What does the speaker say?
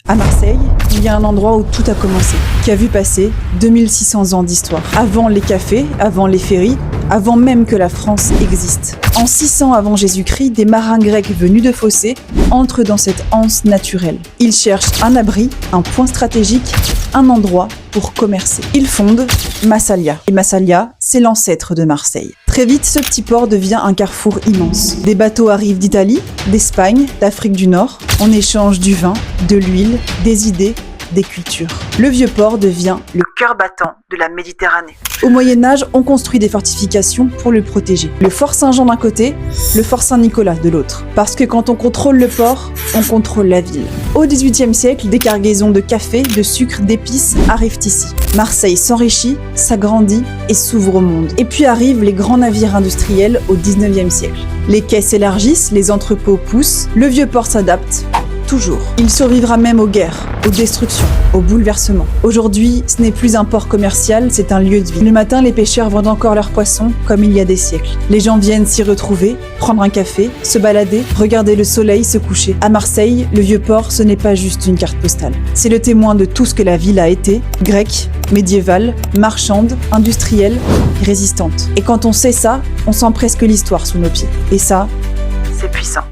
À Marseille, il y a un endroit où tout a commencé, qui a vu passer 2600 ans d'histoire. Avant les cafés, avant les ferries, avant même que la France existe. En 600 avant Jésus-Christ, des marins grecs venus de Phocée entrent dans cette anse naturelle. Ils cherchent un abri, un point stratégique, un endroit pour commercer. Ils fondent Massalia. Et Massalia, c'est l'ancêtre de Marseille. Très vite, ce petit port devient un carrefour immense. Des bateaux arrivent d'Italie, d'Espagne, d'Afrique du Nord. On échange du vin, de l'huile, des idées, des cultures. Le vieux port devient le cœur battant de la Méditerranée. Au Moyen-Âge, on construit des fortifications pour le protéger. Le fort Saint-Jean d'un côté, le fort Saint-Nicolas de l'autre. Parce que quand on contrôle le port, on contrôle la ville. Au XVIIIe siècle, des cargaisons de café, de sucre, d'épices arrivent ici. Marseille s'enrichit, s'agrandit et s'ouvre au monde. Et puis arrivent les grands navires industriels au XIXe siècle. Les quais s'élargissent, les entrepôts poussent, le vieux port s'adapte. Toujours. Il survivra même aux guerres, aux destructions, aux bouleversements. Aujourd'hui, ce n'est plus un port commercial, c'est un lieu de vie. Le matin, les pêcheurs vendent encore leurs poissons, comme il y a des siècles. Les gens viennent s'y retrouver, prendre un café, se balader, regarder le soleil se coucher. À Marseille, le vieux port, ce n'est pas juste une carte postale. C'est le témoin de tout ce que la ville a été, grecque, médiévale, marchande, industrielle, résistante. Et quand on sait ça, on sent presque l'histoire sous nos pieds. Et ça, c'est puissant.